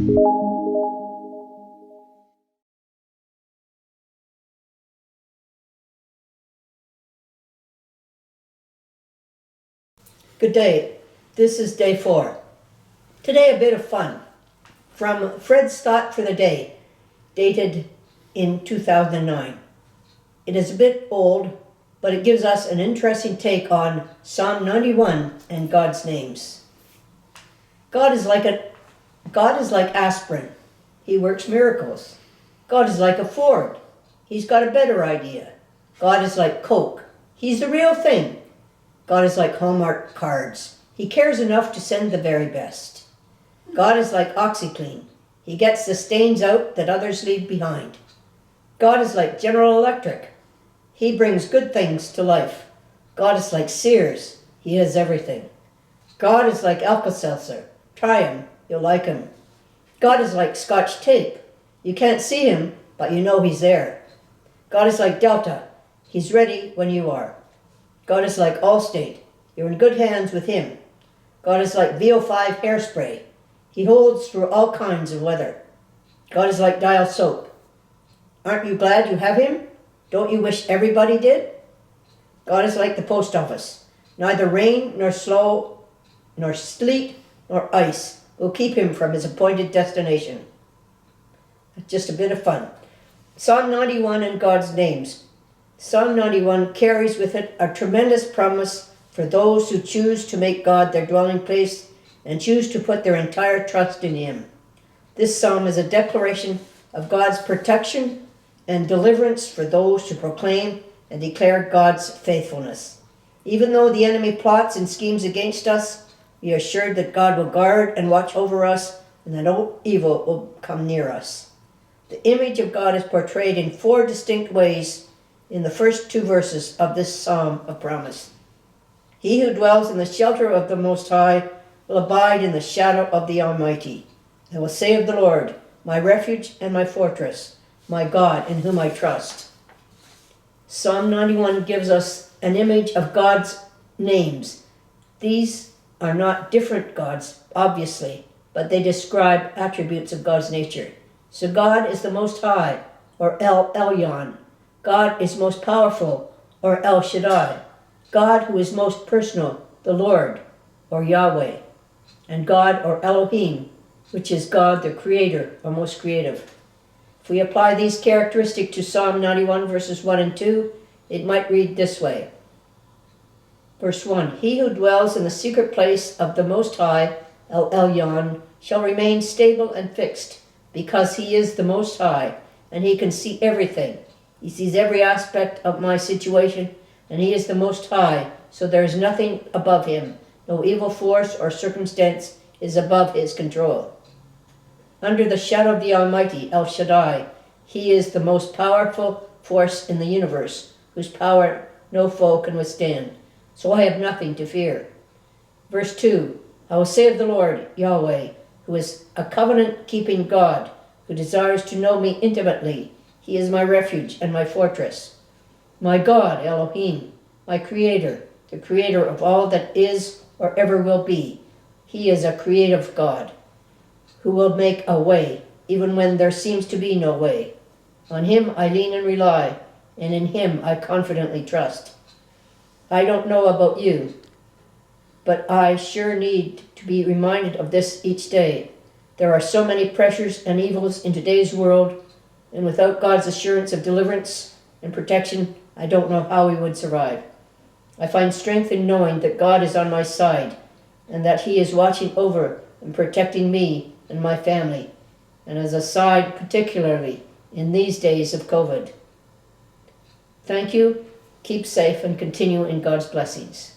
Good day. This is day 4. Today a bit of fun. From Fred's Thought for the Day, dated in 2009. It is a bit old, but it gives us an interesting take on Psalm 91 and God's names. God is like aspirin. He works miracles. God is like a Ford. He's got a better idea. God is like Coke. He's the real thing. God is like Hallmark cards. He cares enough to send the very best. God is like OxyClean. He gets the stains out that others leave behind. God is like General Electric. He brings good things to life. God is like Sears. He has everything. God is like Alka-Seltzer. Try him. You'll like him. God is like Scotch tape. You can't see him, but you know he's there. God is like Delta. He's ready when you are. God is like Allstate. You're in good hands with him. God is like VO5 hairspray. He holds through all kinds of weather. God is like Dial soap. Aren't you glad you have him? Don't you wish everybody did? God is like the post office. Neither rain nor snow nor sleet nor ice will keep him from his appointed destination. Just a bit of fun. Psalm 91 and God's names. Psalm 91 carries with it a tremendous promise for those who choose to make God their dwelling place and choose to put their entire trust in him. This psalm is a declaration of God's protection and deliverance for those who proclaim and declare God's faithfulness. Even though the enemy plots and schemes against us, we are assured that God will guard and watch over us and that no evil will come near us. The image of God is portrayed in 4 distinct ways in the first 2 verses of this psalm of promise. He who dwells in the shelter of the Most High will abide in the shadow of the Almighty. I will say of the Lord, my refuge and my fortress, my God in whom I trust. Psalm 91 gives us an image of God's names. These are not different gods, obviously, but they describe attributes of God's nature. So God is the Most High, or El Elyon. God is most powerful, or El Shaddai. God who is most personal, the Lord, or Yahweh. And God, or Elohim, which is God the Creator, or most creative. If we apply these characteristics to Psalm 91 verses 1 and 2, it might read this way. Verse 1, He who dwells in the secret place of the Most High, El Elyon, shall remain stable and fixed, because he is the Most High, and he can see everything. He sees every aspect of my situation, and he is the Most High, so there is nothing above him. No evil force or circumstance is above his control. Under the shadow of the Almighty, El Shaddai, he is the most powerful force in the universe, whose power no foe can withstand. So I have nothing to fear. Verse 2, I will say of the Lord, Yahweh, who is a covenant-keeping God, who desires to know me intimately. He is my refuge and my fortress. My God, Elohim, my Creator, the Creator of all that is or ever will be. He is a creative God, who will make a way, even when there seems to be no way. On him I lean and rely, and in him I confidently trust. I don't know about you, but I sure need to be reminded of this each day. There are so many pressures and evils in today's world, and without God's assurance of deliverance and protection, I don't know how we would survive. I find strength in knowing that God is on my side, and that he is watching over and protecting me and my family, and as a side particularly in these days of COVID. Thank you, keep safe, and continue in God's blessings.